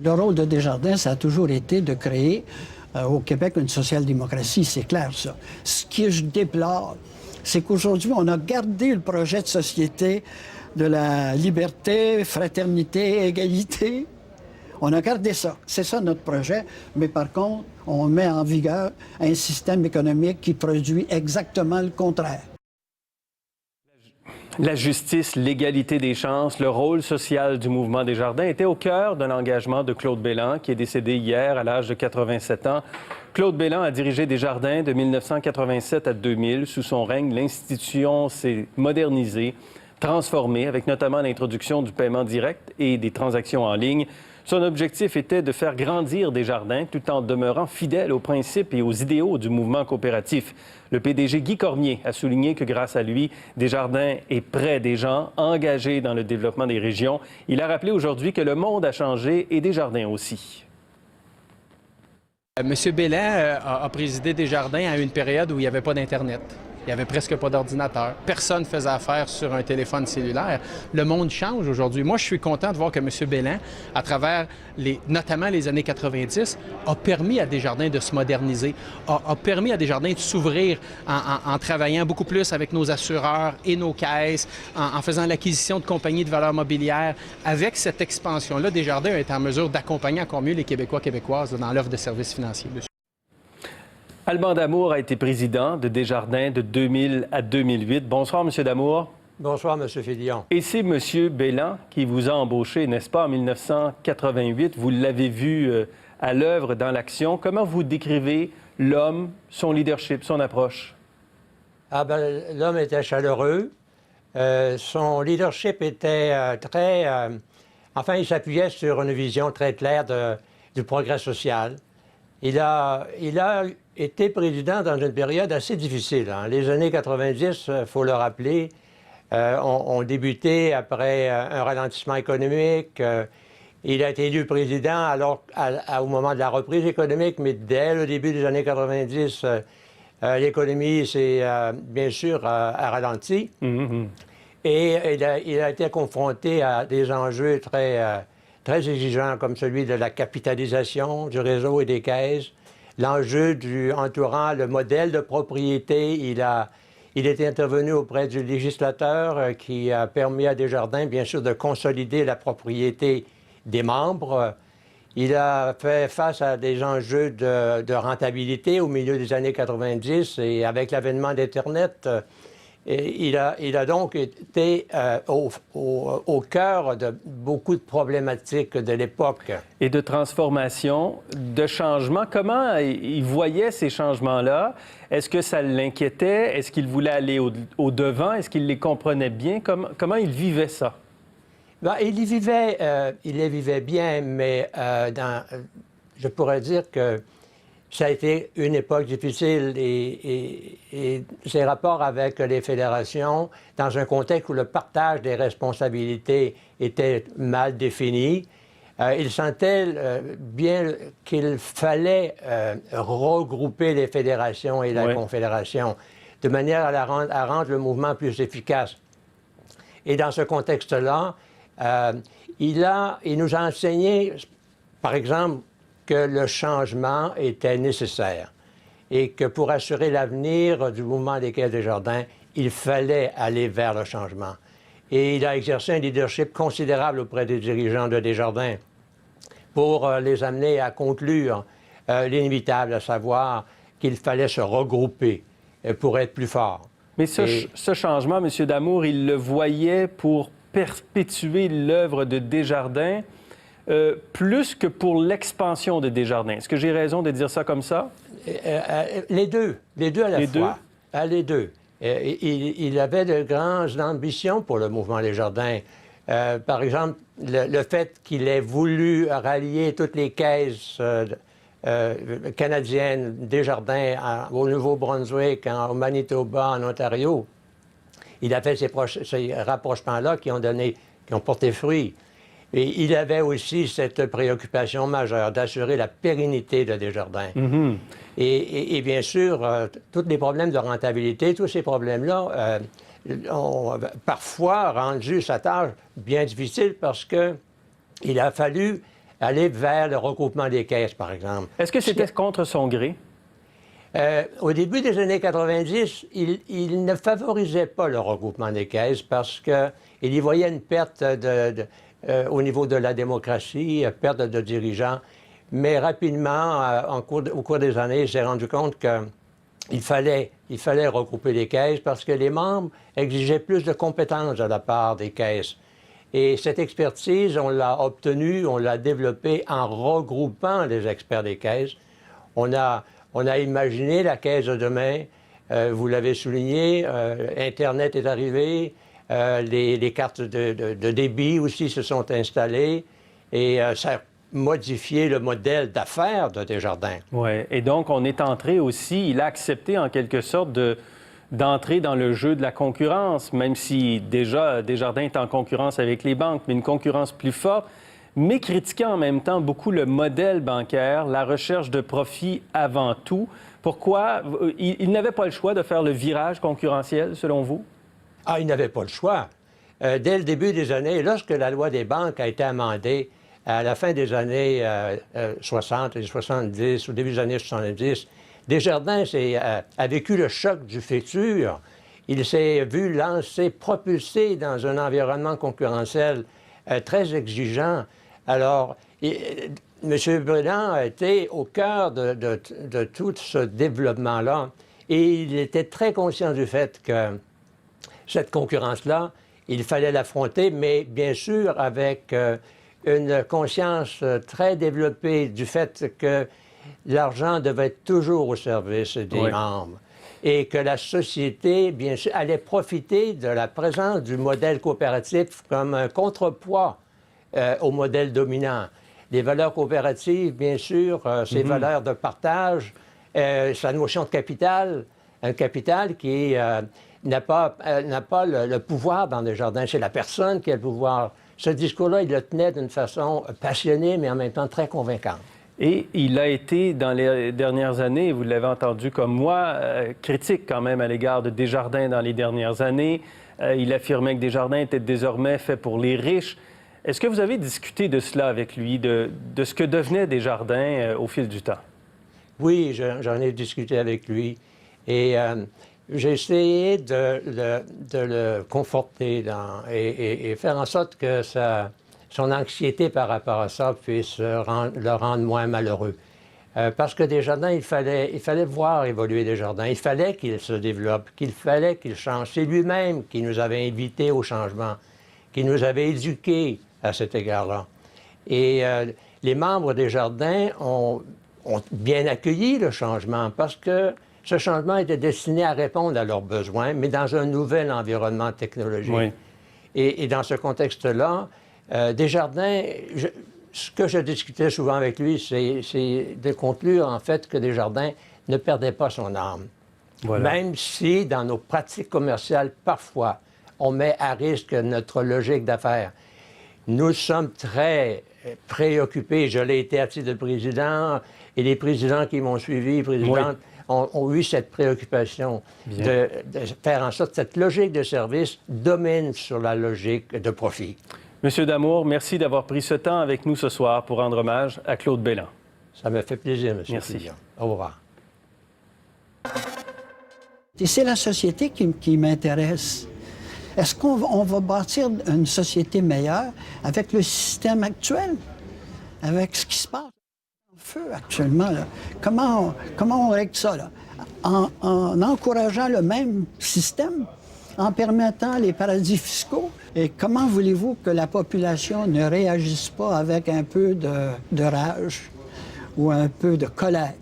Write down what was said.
Le rôle de Desjardins, ça a toujours été de créer au Québec une social-démocratie, c'est clair ça. Ce que je déplore, c'est qu'aujourd'hui, on a gardé le projet de société de la liberté, fraternité, égalité. On a gardé ça. C'est ça notre projet. Mais par contre, on met en vigueur un système économique qui produit exactement le contraire. La justice, l'égalité des chances, le rôle social du mouvement Desjardins était au cœur de l'engagement de Claude Bélan, qui est décédé hier à l'âge de 87 ans. Claude Bélan a dirigé Desjardins de 1987 à 2000. Sous son règne, l'institution s'est modernisée, transformée, avec notamment l'introduction du paiement direct et des transactions en ligne. Son objectif était de faire grandir Desjardins tout en demeurant fidèle aux principes et aux idéaux du mouvement coopératif. Le PDG Guy Cormier a souligné que grâce à lui, Desjardins est près des gens, engagé dans le développement des régions. Il a rappelé aujourd'hui que le monde a changé et Desjardins aussi. Monsieur Bélan a présidé Desjardins à une période où il n'y avait pas d'Internet. Il n'y avait presque pas d'ordinateur. Personne ne faisait affaire sur un téléphone cellulaire. Le monde change aujourd'hui. Moi, je suis content de voir que M. Bélan, à travers notamment les années 90, a permis à Desjardins de se moderniser, a permis à Desjardins de s'ouvrir en travaillant beaucoup plus avec nos assureurs et nos caisses, en faisant l'acquisition de compagnies de valeurs mobilières. Avec cette expansion-là, Desjardins est en mesure d'accompagner encore mieux les Québécois, Québécoises dans l'offre de services financiers. Alban Damour a été président de Desjardins de 2000 à 2008. Bonsoir, M. Damour. Bonsoir, M. Fillon. Et c'est M. Bélan qui vous a embauché, n'est-ce pas, en 1988. Vous l'avez vu à l'œuvre dans l'action. Comment vous décrivez l'homme, son leadership, son approche? L'homme était chaleureux. Son leadership était Enfin, il s'appuyait sur une vision très claire du progrès social. Il a été président dans une période assez difficile. Les années 90, il faut le rappeler, ont débuté après un ralentissement économique. Il a été élu président au moment de la reprise économique, mais dès le début des années 90, l'économie s'est bien sûr ralentie. Et il a été confronté à des enjeux très exigeants comme celui de la capitalisation du réseau et des caisses, l'enjeu entourant le modèle de propriété. Il était intervenu auprès du législateur qui a permis à Desjardins, bien sûr, de consolider la propriété des membres. Il a fait face à des enjeux de rentabilité au milieu des années 90 et avec l'avènement d'Internet, il a donc été au cœur de beaucoup de problématiques de l'époque. Et de transformation, de changement. Comment il voyait ces changements-là? Est-ce que ça l'inquiétait? Est-ce qu'il voulait aller au-devant? Est-ce qu'il les comprenait bien? Comment il vivait ça? Il les vivait bien, mais je pourrais dire que ça a été une époque difficile et ses rapports avec les fédérations, dans un contexte où le partage des responsabilités était mal défini, il sentait bien qu'il fallait regrouper les fédérations et la confédération de manière à rendre le mouvement plus efficace. Et dans ce contexte-là, il nous a enseigné, par exemple, que le changement était nécessaire et que pour assurer l'avenir du mouvement des Caisses Desjardins, il fallait aller vers le changement. Et il a exercé un leadership considérable auprès des dirigeants de Desjardins pour les amener à conclure l'inévitable, à savoir qu'il fallait se regrouper pour être plus fort. Mais ce changement, M. Damour, il le voyait pour perpétuer l'œuvre de Desjardins plus que pour l'expansion de Desjardins. Est-ce que j'ai raison de dire ça comme ça? Les deux à la fois. Les deux. Il avait de grandes ambitions pour le mouvement Desjardins. Par exemple, le fait qu'il ait voulu rallier toutes les caisses canadiennes, Desjardins, au Nouveau-Brunswick, au Manitoba, en Ontario. Il a fait ces rapprochements-là qui ont porté fruit. Et il avait aussi cette préoccupation majeure d'asssurer la pérennité de Desjardins. Et bien sûr, tous les problèmes de rentabilité, tous ces problèmes-là ont parfois rendu sa tâche bien difficile parce qu'il a fallu aller vers le regroupement des caisses, par exemple. Est-ce que c'était contre son gré? Au début des années 90, il ne favorisait pas le regroupement des caisses parce qu'il y voyait une perte au niveau de la démocratie, perte de dirigeants. Mais rapidement, au cours des années, il s'est rendu compte qu'il fallait regrouper les caisses parce que les membres exigeaient plus de compétences de la part des caisses. Et cette expertise, on l'a obtenue, on l'a développée en regroupant les experts des caisses. On a imaginé la caisse de demain, vous l'avez souligné, Internet est arrivé, les cartes de débit aussi se sont installées et ça a modifié le modèle d'affaires de Desjardins. Oui, et donc on est entré aussi, il a accepté en quelque sorte d'entrer dans le jeu de la concurrence, même si déjà Desjardins est en concurrence avec les banques, mais une concurrence plus forte, mais critiquant en même temps beaucoup le modèle bancaire, la recherche de profit avant tout. Pourquoi? Il n'avait pas le choix de faire le virage concurrentiel, selon vous? Ah, il n'avait pas le choix. Dès le début des années, lorsque la loi des banques a été amendée, à la fin des années 60 et 70, au début des années 70, Desjardins a vécu le choc du futur. Il s'est vu lancé, propulsé dans un environnement concurrentiel très exigeant. Alors, M. Bélan a été au cœur de tout ce développement-là et il était très conscient du fait que cette concurrence-là, il fallait l'affronter, mais bien sûr avec une conscience très développée du fait que l'argent devait être toujours au service des membres et que la société, bien sûr, allait profiter de la présence du modèle coopératif comme un contrepoids au modèle dominant. Les valeurs coopératives, bien sûr, ces valeurs de partage, sa notion de capital, un capital qui n'a pas le pouvoir dans Desjardins, c'est la personne qui a le pouvoir. Ce discours-là, il le tenait d'une façon passionnée, mais en même temps très convaincante. Et il a été, dans les dernières années, vous l'avez entendu comme moi, critique quand même à l'égard de Desjardins dans les dernières années. Il affirmait que Desjardins était désormais fait pour les riches. Est-ce que vous avez discuté de cela avec lui, de ce que devenait Desjardins au fil du temps? Oui, j'en ai discuté avec lui. Et j'ai essayé de le conforter et faire en sorte que son anxiété par rapport à ça puisse le rendre moins malheureux. Parce que Desjardins, il fallait voir évoluer Desjardins. Il fallait qu'il se développe, qu'il fallait qu'il change. C'est lui-même qui nous avait invités au changement, qui nous avait éduqués à cet égard-là. Et les membres des Desjardins ont bien accueilli le changement parce que ce changement était destiné à répondre à leurs besoins, mais dans un nouvel environnement technologique. Oui. Et dans ce contexte-là, Desjardins, ce que je discutais souvent avec lui, c'est de conclure en fait que Desjardins ne perdait pas son âme. Voilà. Même si dans nos pratiques commerciales, parfois, on met à risque notre logique d'affaires. Nous sommes très préoccupés, je l'ai été à titre de président, et les présidents qui m'ont suivi, présidente, ont eu cette préoccupation de faire en sorte que cette logique de service domine sur la logique de profit. Monsieur Damour, merci d'avoir pris ce temps avec nous ce soir pour rendre hommage à Claude Bélan. Ça me fait plaisir, monsieur. Merci. Fillon. Au revoir. Et c'est la société qui m'intéresse. Est-ce qu'on va bâtir une société meilleure avec le système actuel, avec ce qui se passe en feu actuellement? Là? Comment on règle ça? Là? En encourageant le même système, en permettant les paradis fiscaux? Et comment voulez-vous que la population ne réagisse pas avec un peu de rage ou un peu de colère?